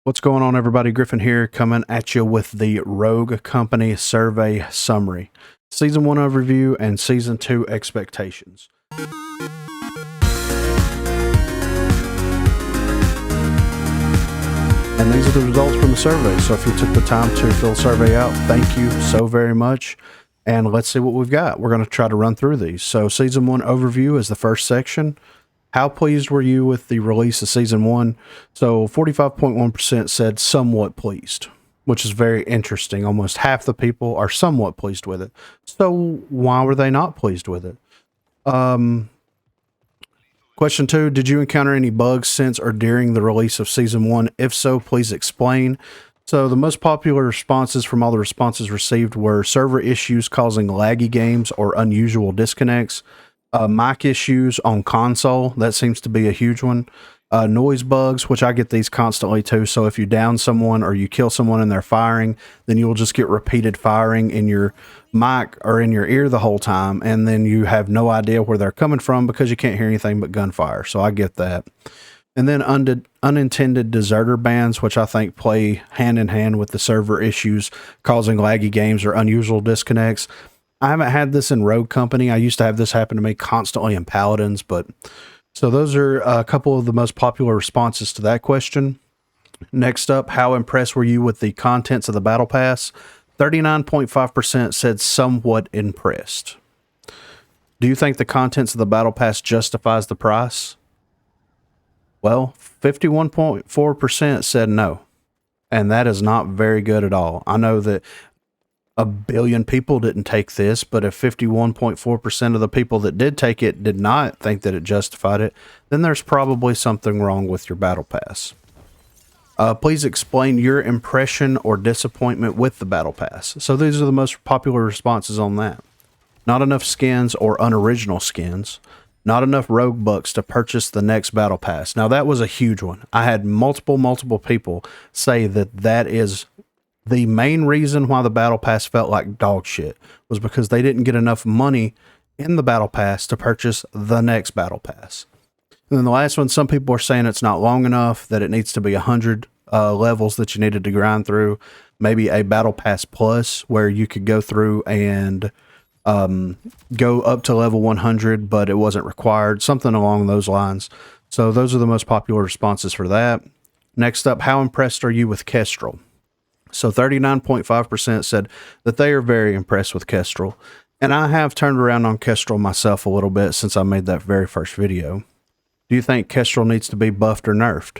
What's going on, everybody? Griffin here, coming at you with the Rogue Company survey summary, season 1 overview, and season 2 expectations. And these are the results from the survey. So if you took the time to fill the survey out, thank you so very much. And let's see what we've got. We're going to try to run through these. So season 1 overview is the first section. How pleased were you with the release of season 1? So 45.1% said somewhat pleased, which is very interesting. Almost half the people are somewhat pleased with it. So why were they not pleased with it? Question 2, did you encounter any bugs since or during the release of season 1? If so, please explain. So the most popular responses from all the responses received were server issues causing laggy games or unusual disconnects. Mic issues on console, that seems to be a huge one. Noise bugs, which I get these constantly too. So if you down someone or you kill someone and they're firing, then you'll just get repeated firing in your mic or in your ear the whole time. And then you have no idea where they're coming from because you can't hear anything but gunfire. So I get that. And then unintended deserter bans, which I think play hand in hand with the server issues causing laggy games or unusual disconnects. I haven't had this in Rogue Company. I used to have this happen to me constantly in Paladins, but so those are a couple of the most popular responses to that question. Next up, how impressed were you with the contents of the Battle Pass? 39.5% said somewhat impressed. Do you think the contents of the Battle Pass justifies the price? Well, 51.4% said no. And that is not very good at all. I know that a billion people didn't take this, but if 51.4% of the people that did take it did not think that it justified it, then there's probably something wrong with your Battle Pass. Please explain your impression or disappointment with the Battle Pass. So these are the most popular responses on that. Not enough skins or unoriginal skins. Not enough rogue bucks to purchase the next Battle Pass. Now that was a huge one. I had multiple people say that is the main reason why the Battle Pass felt like dog shit was because they didn't get enough money in the Battle Pass to purchase the next Battle Pass. And then the last one, some people are saying it's not long enough, that it needs to be 100 levels that you needed to grind through. Maybe a Battle Pass Plus where you could go through and go up to level 100, but it wasn't required. Something along those lines. So those are the most popular responses for that. Next up, how impressed are you with Kestrel? So 39.5% said that they are very impressed with Kestrel. And I have turned around on Kestrel myself a little bit since I made that very first video. Do you think Kestrel needs to be buffed or nerfed?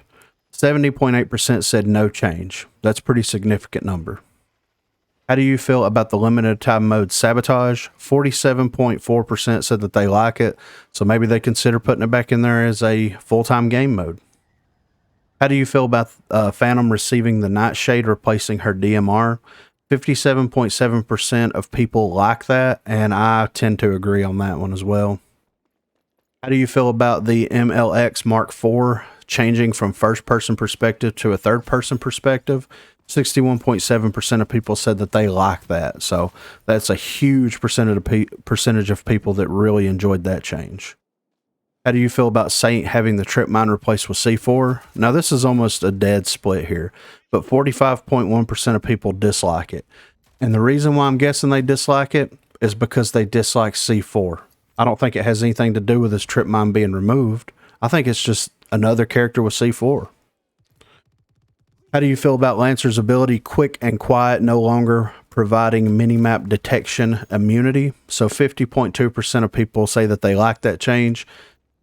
70.8% said no change. That's a pretty significant number. How do you feel about the limited time mode Sabotage? 47.4% said that they like it. So maybe they consider putting it back in there as a full-time game mode. How do you feel about Phantom receiving the Nightshade replacing her DMR? 57.7% of people like that, and I tend to agree on that one as well. How do you feel about the MLX Mark IV changing from first-person perspective to a third-person perspective? 61.7% of people said that they like that, so that's a huge percentage of people that really enjoyed that change. How do you feel about Saint having the trip mine replaced with C4? Now, this is almost a dead split here, but 45.1% of people dislike it. And the reason why I'm guessing they dislike it is because they dislike C4. I don't think it has anything to do with this trip mine being removed. I think it's just another character with C4. How do you feel about Lancer's ability quick and quiet no longer providing minimap detection immunity? So 50.2% of people say that they like that change.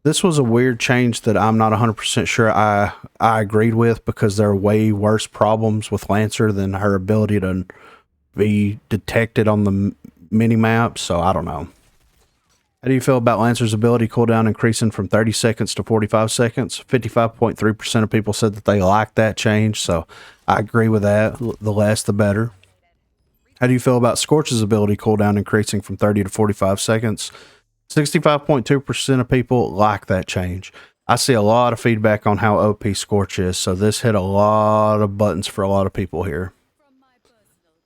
This was a weird change that I'm not 100% sure I agreed with because there are way worse problems with Lancer than her ability to be detected on the mini-map, so I don't know. How do you feel about Lancer's ability cooldown increasing from 30 seconds to 45 seconds? 55.3% of people said that they like that change, so I agree with that. The less, the better. How do you feel about Scorch's ability cooldown increasing from 30 to 45 seconds? 65.2% of people like that change. I see a lot of feedback on how OP Scorch is, so this hit a lot of buttons for a lot of people here.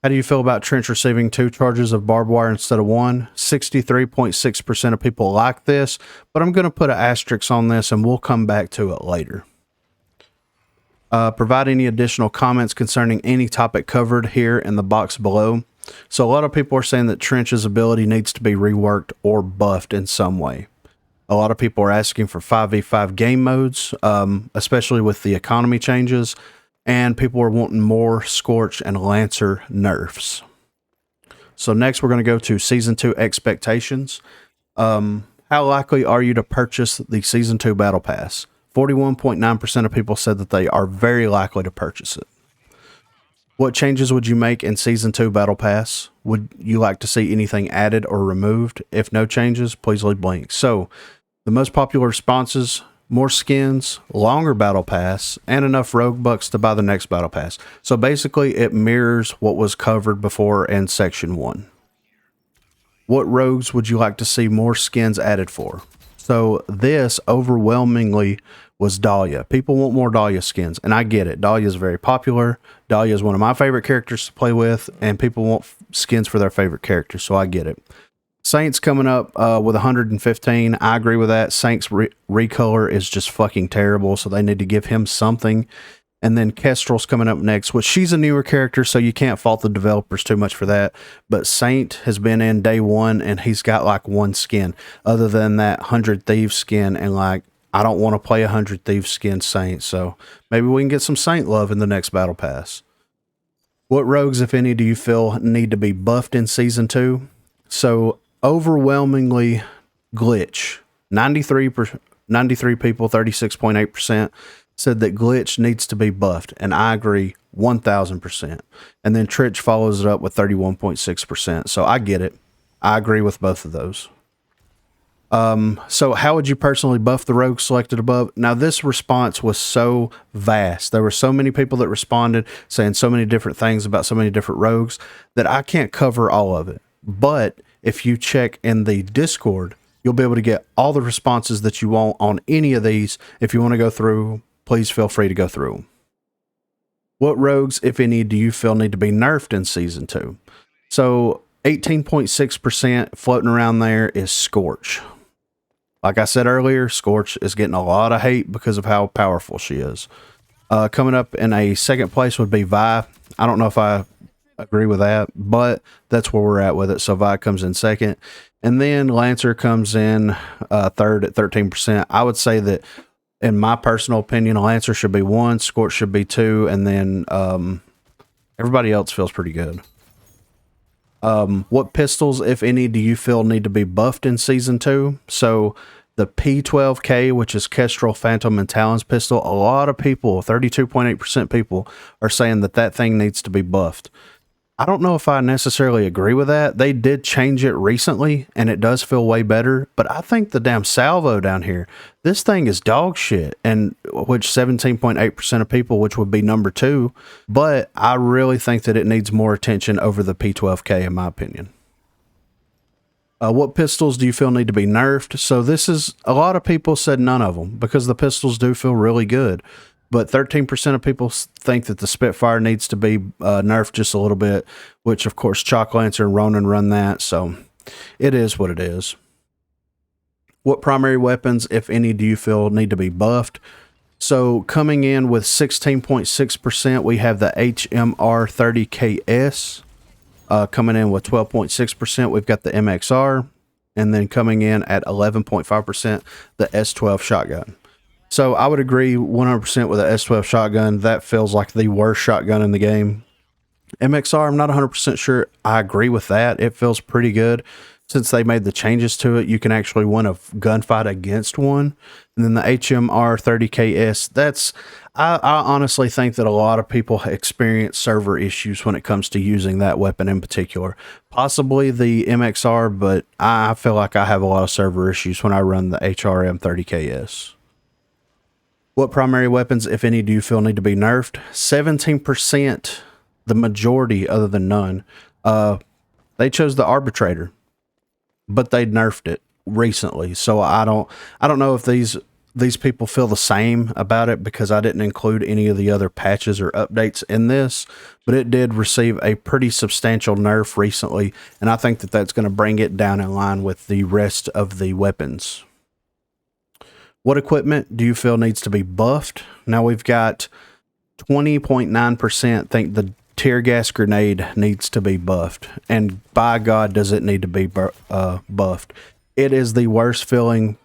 How do you feel about Trench receiving 2 charges of barbed wire instead of 1? 63.6% of people like this, but I'm going to put an asterisk on this and we'll come back to it later. Provide any additional comments concerning any topic covered here in the box below. So a lot of people are saying that Trench's ability needs to be reworked or buffed in some way. A lot of people are asking for 5v5 game modes, especially with the economy changes, and people are wanting more Scorch and Lancer nerfs. So next we're going to go to Season 2 expectations. How likely are you to purchase the Season 2 Battle Pass? 41.9% of people said that they are very likely to purchase it. What changes would you make in Season 2 Battle Pass? Would you like to see anything added or removed? If no changes, please leave blank. So, the most popular responses, more skins, longer Battle Pass, and enough Rogue Bucks to buy the next Battle Pass. So basically, it mirrors what was covered before in Section 1. What rogues would you like to see more skins added for? So this overwhelmingly was Dahlia. People want more Dahlia skins, and I get it. Dahlia is very popular. Dahlia is one of my favorite characters to play with, and people want skins for their favorite characters, so I get it. Saints coming up with 115. I agree with that. Saints recolor is just fucking terrible, so they need to give him something. And then Kestrel's coming up next, which she's a newer character, so you can't fault the developers too much for that. But Saint has been in day one, and he's got like one skin. Other than that 100 Thieves skin, and like, I don't want to play 100 Thieves skin Saint, so maybe we can get some Saint love in the next Battle Pass. What rogues, if any, do you feel need to be buffed in Season 2? So, overwhelmingly, Glitch. 93 people, 36.8%. said that Glitch needs to be buffed, and I agree 1,000%. And then Trench follows it up with 31.6%. So I get it. I agree with both of those. So how would you personally buff the rogue selected above? Now, this response was so vast. There were so many people that responded saying so many different things about so many different rogues that I can't cover all of it. But if you check in the Discord, you'll be able to get all the responses that you want on any of these. If you want to go through, please feel free to go through them. What rogues, if any, do you feel need to be nerfed in Season 2? So 18.6% floating around there is Scorch. Like I said earlier, Scorch is getting a lot of hate because of how powerful she is. Coming up in a second place would be Vi. I don't know if I agree with that, but that's where we're at with it. So Vi comes in second. And then Lancer comes in third at 13%. I would say that, in my personal opinion, Lancer should be 1, Scorch should be 2, and then everybody else feels pretty good. What pistols, if any, do you feel need to be buffed in Season 2? So the P12K, which is Kestrel, Phantom, and Talon's pistol, a lot of people, 32.8% people, are saying that that thing needs to be buffed. I don't know if I necessarily agree with that. They did change it recently, and it does feel way better. But I think the damn salvo down here, this thing is dog shit, and which 17.8% of people, which would be number 2. But I really think that it needs more attention over the P12K, in my opinion. What pistols do you feel need to be nerfed? So this is, a lot of people said none of them, because the pistols do feel really good. But 13% of people think that the Spitfire needs to be nerfed just a little bit, which, of course, Chalk Lancer and Ronin run that, so it is what it is. What primary weapons, if any, do you feel need to be buffed? So coming in with 16.6%, we have the HMR30KS. Coming in with 12.6%, we've got the MXR. And then coming in at 11.5%, the S12 shotgun. So I would agree 100% with the S12 shotgun. That feels like the worst shotgun in the game. MXR, I'm not 100% sure I agree with that. It feels pretty good. Since they made the changes to it, you can actually win a gunfight against one. And then the HMR 30KS, that's, I honestly think that a lot of people experience server issues when it comes to using that weapon in particular. Possibly the MXR, but I feel like I have a lot of server issues when I run the HRM 30KS. What primary weapons, if any, do you feel need to be nerfed? 17%, the majority other than none. They chose the Arbitrator, but they nerfed it recently. So I don't know if these people feel the same about it, because I didn't include any of the other patches or updates in this, but it did receive a pretty substantial nerf recently, and I think that that's going to bring it down in line with the rest of the weapons. What equipment do you feel needs to be buffed? Now we've got 20.9% think the tear gas grenade needs to be buffed. And by God, does it need to be buffed. It is the worst feeling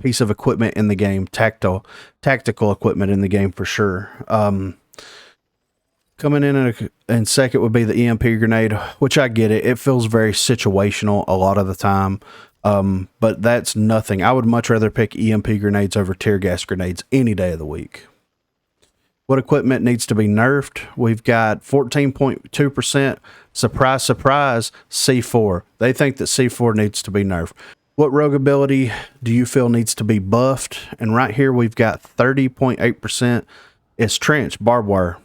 piece of equipment in the game, tactical equipment in the game for sure. Coming in second would be the EMP grenade, which I get it. It feels very situational a lot of the time. But that's nothing. I would much rather pick EMP grenades over tear gas grenades any day of the week. What equipment needs to be nerfed? We've got 14.2%. Surprise, surprise, C4. They think that C4 needs to be nerfed. What rogue ability do you feel needs to be buffed? And right here we've got 30.8% is trench, barbed wire.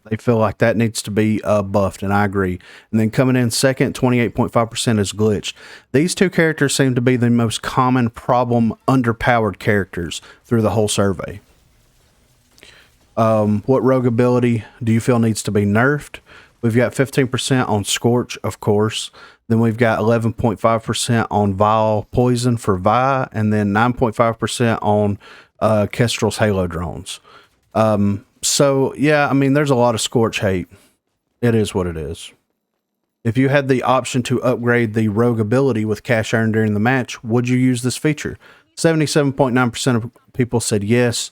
They feel like that needs to be buffed, and I agree. And then coming in second, 28.5% is glitch. These two characters seem to be the most common problem underpowered characters through the whole survey. What rogue ability do you feel needs to be nerfed? We've got 15% on Scorch, of course. Then we've got 11.5% on Vile Poison for Vi, and then 9.5% on Kestrel's Halo drones. So, yeah, I mean, there's a lot of Scorch hate. It is what it is. If you had the option to upgrade the rogue ability with cash earned during the match, would you use this feature? 77.9% of people said yes,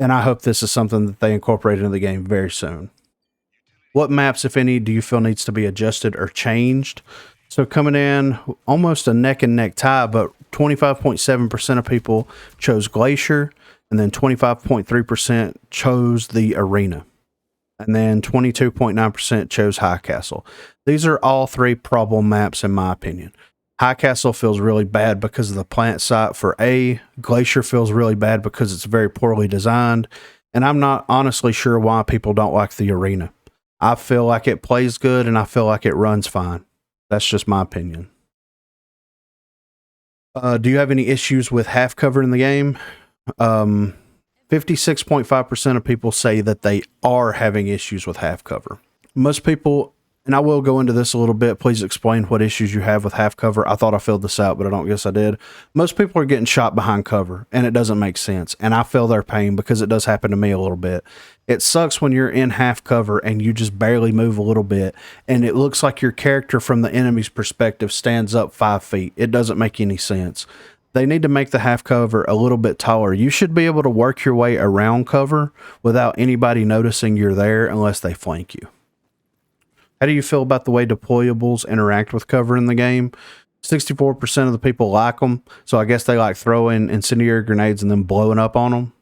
and I hope this is something that they incorporate into the game very soon. What maps, if any, do you feel needs to be adjusted or changed? So coming in almost a neck and neck tie, but 25.7% of people chose Glacier, and then 25.3% chose the Arena, and then 22.9% chose High Castle. These are all three problem maps in my opinion. High Castle feels really bad because of the plant site for A. Glacier feels really bad because it's very poorly designed. And I'm not honestly sure why people don't like the Arena. I feel like it plays good and I feel like it runs fine. That's just my opinion. Do you have any issues with half cover in the game? 56.5% of people say that they are having issues with half cover. Most people, and I will go into this a little bit, please explain what issues you have with half cover. I thought I filled this out, but I don't guess I did. Most people are getting shot behind cover, and it doesn't make sense. And I feel their pain because it does happen to me a little bit. It sucks when you're in half cover and you just barely move a little bit, and it looks like your character from the enemy's perspective stands up 5 feet. It doesn't make any sense. They need to make the half cover a little bit taller. You should be able to work your way around cover without anybody noticing you're there unless they flank you. How do you feel about the way deployables interact with cover in the game? 64% of the people like them, so I guess they like throwing incendiary grenades and then blowing up on them.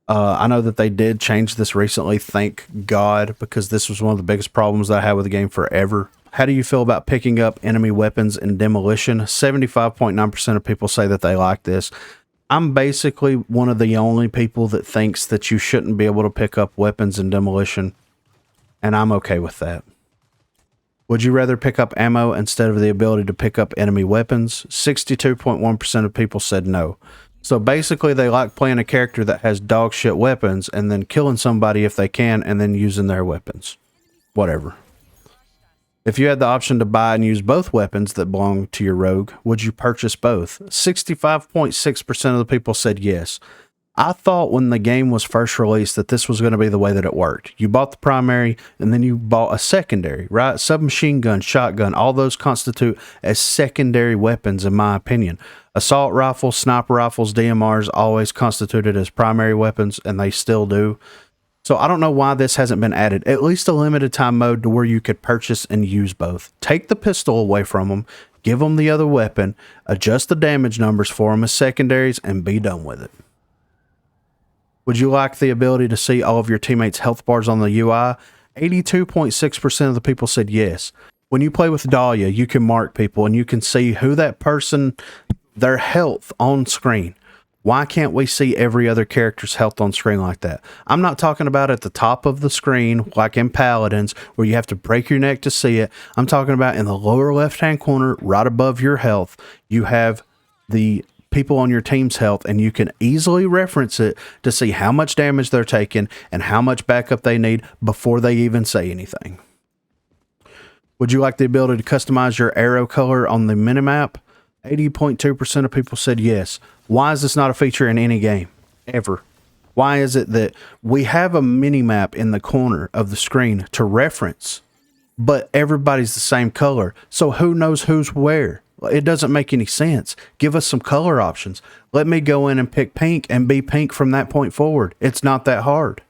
I know that they did change this recently, thank God, because this was one of the biggest problems that I had with the game forever. How do you feel about picking up enemy weapons in demolition? 75.9% of people say that they like this. I'm basically one of the only people that thinks that you shouldn't be able to pick up weapons in demolition, and I'm okay with that. Would you rather pick up ammo instead of the ability to pick up enemy weapons? 62.1% of people said no. So basically they like playing a character that has dog shit weapons and then killing somebody if they can and then using their weapons. Whatever. If you had the option to buy and use both weapons that belong to your rogue, would you purchase both? 65.6% of the people said yes. I thought when the game was first released that this was going to be the way that it worked. You bought the primary and then you bought a secondary, right? Submachine gun, shotgun, all those constitute as secondary weapons in my opinion. Assault rifles, sniper rifles, DMRs always constituted as primary weapons, and they still do. So I don't know why this hasn't been added. At least a limited time mode to where you could purchase and use both. Take the pistol away from them, give them the other weapon, adjust the damage numbers for them as secondaries, and be done with it. Would you like the ability to see all of your teammates' health bars on the UI? 82.6% of the people said yes. When you play with Dahlia, you can mark people and you can see who that person, their health on screen. Why can't we see every other character's health on screen like that? I'm not talking about at the top of the screen, like in Paladins, where you have to break your neck to see it. I'm talking about in the lower left-hand corner, right above your health, you have the people on your team's health, and you can easily reference it to see how much damage they're taking and how much backup they need before they even say anything. Would you like the ability to customize your arrow color on the minimap? 80.2% of people said yes. Why is this not a feature in any game? Ever. Why is it that we have a mini map in the corner of the screen to reference, but everybody's the same color? So who knows who's where? It doesn't make any sense. Give us some color options. Let me go in and pick pink and be pink from that point forward. It's not that hard.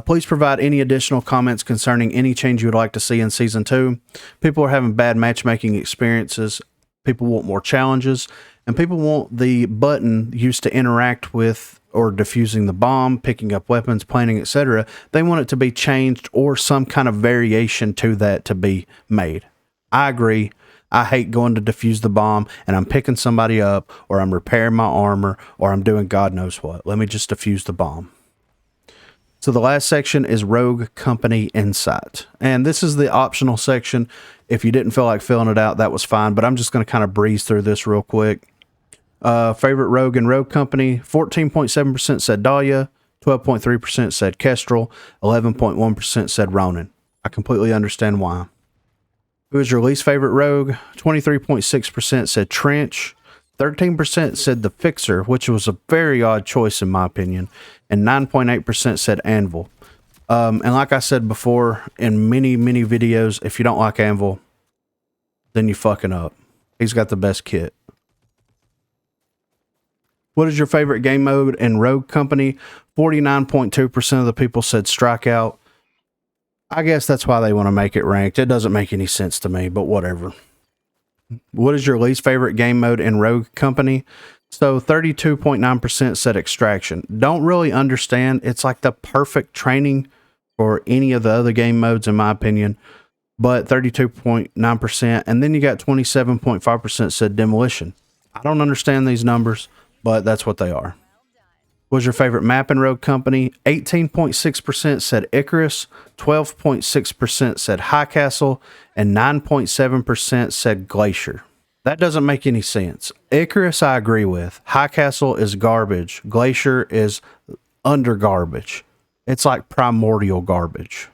Please provide any additional comments concerning any change you would like to see in Season 2. People are having bad matchmaking experiences. People want more challenges. And people want the button used to interact with or defusing the bomb, picking up weapons, planning, etc. They want it to be changed or some kind of variation to that to be made. I agree. I hate going to defuse the bomb and I'm picking somebody up or I'm repairing my armor or I'm doing God knows what. Let me just defuse the bomb. So the last section is Rogue Company Insight. And this is the optional section. If you didn't feel like filling it out, that was fine. But I'm just going to kind of breeze through this real quick. Favorite Rogue and Rogue Company, 14.7% said Dahlia, 12.3% said Kestrel, 11.1% said Ronin. I completely understand why. Who is your least favorite rogue? 23.6% said Trench. 13% said the Fixer, which was a very odd choice in my opinion. And 9.8% said Anvil. And like I said before in many videos, if you don't like Anvil, then you fucking up. He's got the best kit. What is your favorite game mode in Rogue Company? 49.2% of the people said Strikeout. I guess that's why they want to make it ranked. It doesn't make any sense to me, but whatever. What is your least favorite game mode in Rogue Company? So 32.9% said Extraction. Don't really understand. It's like the perfect training for any of the other game modes, in my opinion. But 32.9%. And then you got 27.5% said Demolition. I don't understand these numbers, but that's what they are. What was your favorite map in Rogue Company? 18.6% said Icarus, 12.6% said High Castle, and 9.7% said Glacier. That doesn't make any sense. Icarus, I agree with. High Castle is garbage. Glacier is under garbage. It's like primordial garbage.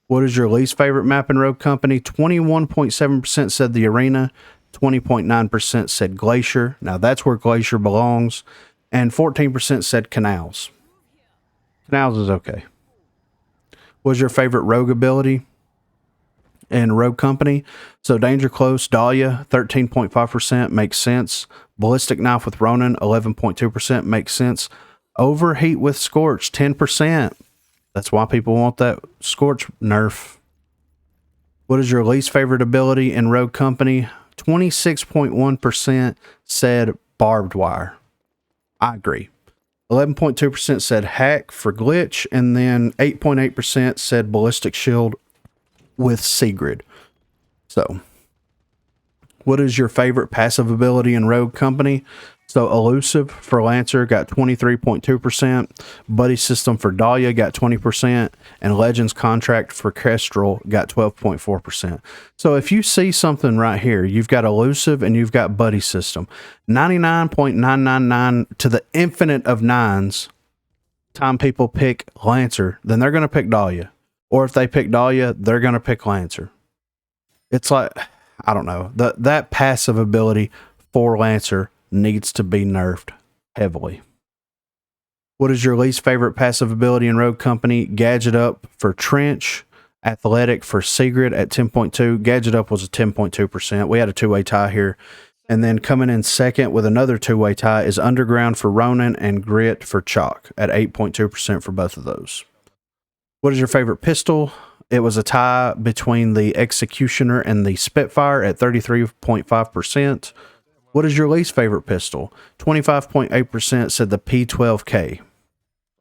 What is your least favorite map in Rogue Company? 21.7% said the Arena, 20.9% said Glacier. Now that's where Glacier belongs. And 14% said Canals. Canals is okay. What was your favorite rogue ability in Rogue Company? So Danger Close, Dahlia, 13.5% makes sense. Ballistic Knife with Ronin, 11.2% makes sense. Overheat with Scorch, 10%. That's why people want that Scorch nerf. What is your least favorite ability in Rogue Company? 26.1% said Barbed Wire. I agree. 11.2% said Hack for Glitch, and then 8.8% said Ballistic Shield with Sigrid. So, what is your favorite passive ability in Rogue Company? So, Elusive for Lancer got 23.2%, Buddy System for Dahlia got 20%, and Legends Contract for Kestrel got 12.4%. So, if you see something right here, you've got Elusive and you've got Buddy System. 99.999 to the infinite of nines time people pick Lancer, then they're going to pick Dahlia. Or if they pick Dahlia, they're going to pick Lancer. It's like, I don't know, that passive ability for Lancer needs to be nerfed heavily. What is your least favorite passive ability in Rogue Company? Gadget Up for Trench, Athletic for Sigrid at 10.2. Gadget Up was a 10.2%. We had a two-way tie here. And then coming in second with another two-way tie is Underground for Ronin and Grit for Chalk at 8.2% for both of those. What is your favorite pistol? It was a tie between the Executioner and the Spitfire at 33.5%. What is your least favorite pistol? 25.8% said the P12K.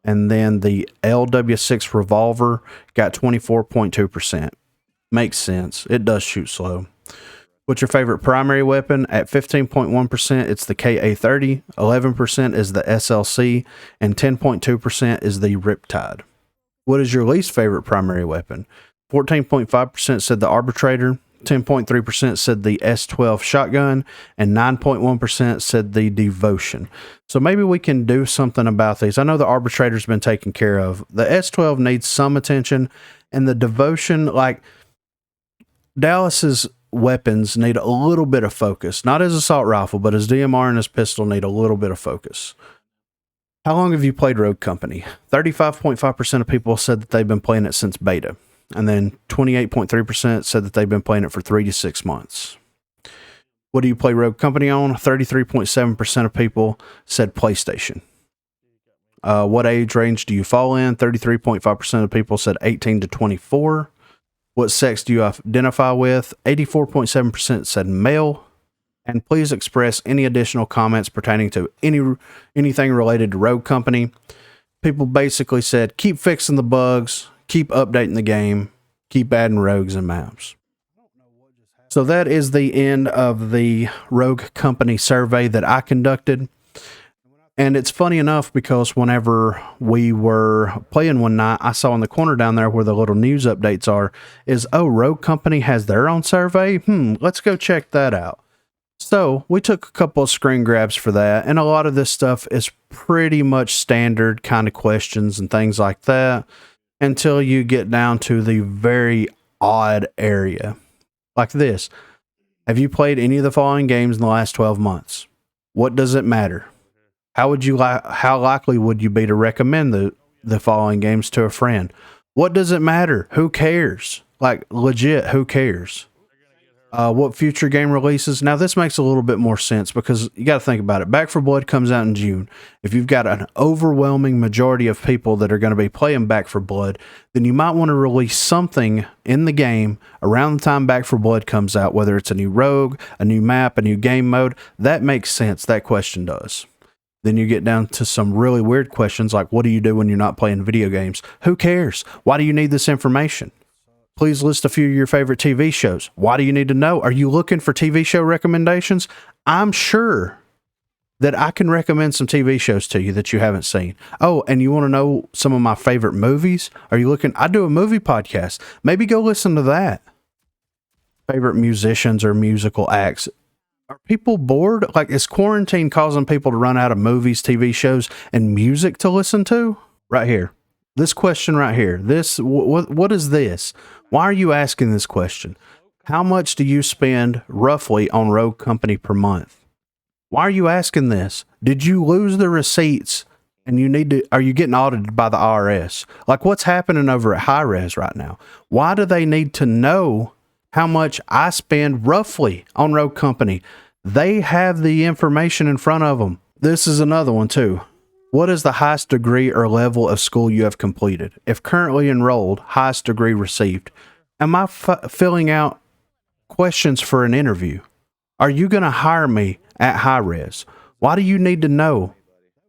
And then the LW6 revolver got 24.2%. Makes sense. It does shoot slow. What's your favorite primary weapon? At 15.1%, it's the KA-30. 11% is the SLC. And 10.2% is the Riptide. What is your least favorite primary weapon? 14.5% said the Arbitrator. 10.3% said the S12 shotgun, and 9.1% said the Devotion. So maybe we can do something about these. I know the Arbitrator's been taken care of. The S12 needs some attention, and the Devotion, like Dallas's weapons need a little bit of focus. Not his assault rifle, but his DMR and his pistol need a little bit of focus. How long have you played Rogue Company? 35.5% of people said that they've been playing it since beta. And then 28.3% said that they've been playing it for 3 to 6 months. What do you play Rogue Company on? 33.7% of people said PlayStation. What age range do you fall in? 33.5% of people said 18 to 24. What sex do you identify with? 84.7% said male. And please express any additional comments pertaining to anything related to Rogue Company. People basically said, keep fixing the bugs, keep updating the game, keep adding rogues and maps. So that is the end of the Rogue Company survey that I conducted. And it's funny enough because whenever we were playing one night, I saw in the corner down there where the little news updates are, is, oh, Rogue Company has their own survey? Let's go check that out. So we took a couple of screen grabs for that, and a lot of this stuff is pretty much standard kind of questions and things like that until you get down to the very odd area. Like this. Have you played any of the following games in the last 12 months? What does it matter? How likely would you be to recommend the following games to a friend? What does it matter? Who cares? Like, legit, who cares? What future game releases? Now, this makes a little bit more sense because you got to think about it. Back 4 Blood comes out in June. If you've got an overwhelming majority of people that are going to be playing Back 4 Blood, then you might want to release something in the game around the time Back 4 Blood comes out, whether it's a new rogue, a new map, a new game mode. That makes sense. That question does. Then you get down to some really weird questions like, what do you do when you're not playing video games? Who cares? Why do you need this information? Please list a few of your favorite TV shows. Why do you need to know? Are you looking for TV show recommendations? I'm sure that I can recommend some TV shows to you that you haven't seen. Oh, and you want to know some of my favorite movies? Are you looking? I do a movie podcast. Maybe go listen to that. Favorite musicians or musical acts. Are people bored? Like, is quarantine causing people to run out of movies, TV shows, and music to listen to? Right here. This question right here. What is this? Why are you asking this question? How much do you spend roughly on Rogue Company per month? Why are you asking this? Did you lose the receipts and are you getting audited by the IRS? Like, what's happening over at Hi-Rez right now? Why do they need to know how much I spend roughly on Rogue Company? They have the information in front of them. This is another one too. What is the highest degree or level of school you have completed? If currently enrolled, highest degree received. Am I filling out questions for an interview? Are you going to hire me at Hi-Rez? Why do you need to know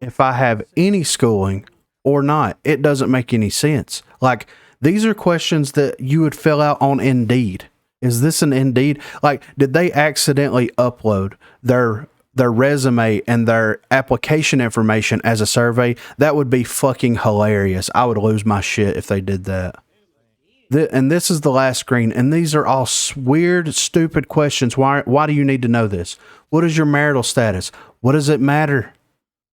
if I have any schooling or not? It doesn't make any sense. Like, these are questions that you would fill out on Indeed. Is this an Indeed? Like, did they accidentally upload their resume and their application information as a survey? That would be fucking hilarious. I would lose my shit if they did that. And this is the last screen, and these are all weird, stupid questions. Why do you need to know this? What is your marital status? What does it matter?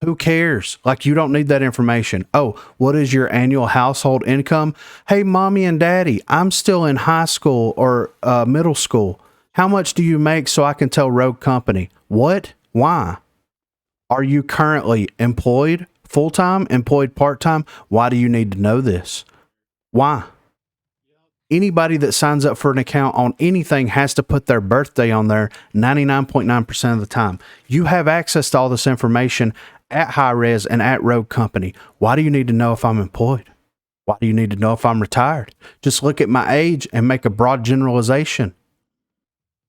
Who cares? Like, you don't need that information. Oh, what is your annual household income? Hey, mommy and daddy, I'm still in high school or middle school. How much do you make so I can tell Rogue Company? What? Why? Are you currently employed full-time, employed part-time? Why do you need to know this? Why? Anybody that signs up for an account on anything has to put their birthday on there 99.9% of the time. You have access to all this information at Hi-Rez and at Rogue Company. Why do you need to know if I'm employed? Why do you need to know if I'm retired? Just look at my age and make a broad generalization.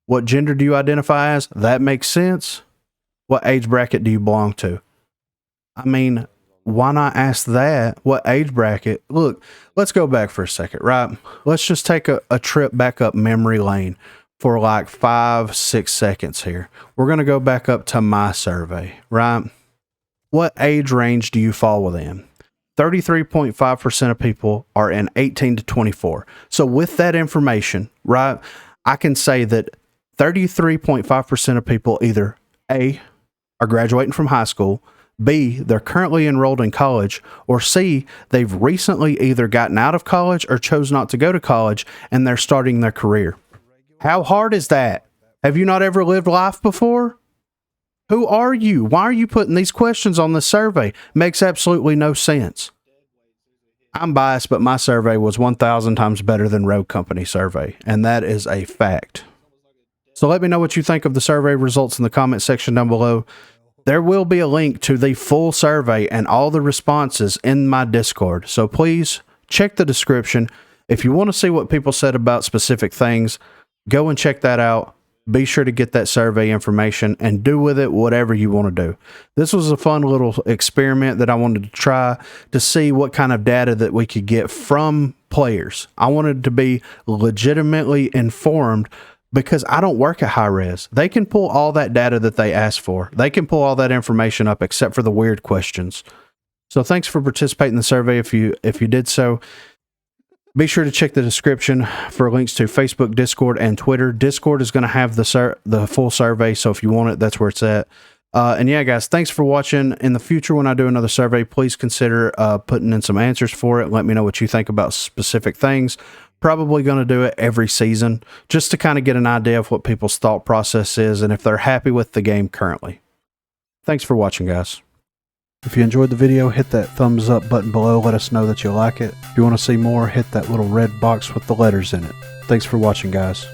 What gender do you identify as? That makes sense. What age bracket do you belong to? I mean, why not ask that? What age bracket? Look, let's go back for a second, right? Let's just take a trip back up memory lane for like 5-6 seconds here. We're going to go back up to my survey, right? What age range do you fall within? 33.5% of people are in 18 to 24. So with that information, right, I can say that 33.5% of people either A, are graduating from high school, B, they're currently enrolled in college, or C, they've recently either gotten out of college or chose not to go to college and they're starting their career. How hard is that? Have you not ever lived life before? Who are you? Why are you putting these questions on this survey? Makes absolutely no sense. I'm biased, but my survey was 1,000 times better than Rogue Company survey, and that is a fact. So let me know what you think of the survey results in the comment section down below. There will be a link to the full survey and all the responses in my Discord, so please check the description. If you want to see what people said about specific things, go and check that out. Be sure to get that survey information and do with it whatever you want to do. This was a fun little experiment that I wanted to try to see what kind of data that we could get from players. I wanted to be legitimately informed because I don't work at Hi-Rez. They can pull all that data that they ask for. They can pull all that information up except for the weird questions. So thanks for participating in the survey if you did so. Be sure to check the description for links to Facebook, Discord, and Twitter. Discord is going to have the full survey, so if you want it, that's where it's at. And yeah, guys, thanks for watching. In the future, when I do another survey, please consider putting in some answers for it. Let me know what you think about specific things. Probably going to do it every season, just to kind of get an idea of what people's thought process is and if they're happy with the game currently. Thanks for watching, guys. If you enjoyed the video, hit that thumbs up button below. Let us know that you like it. If you want to see more, hit that little red box with the letters in it. Thanks for watching, guys.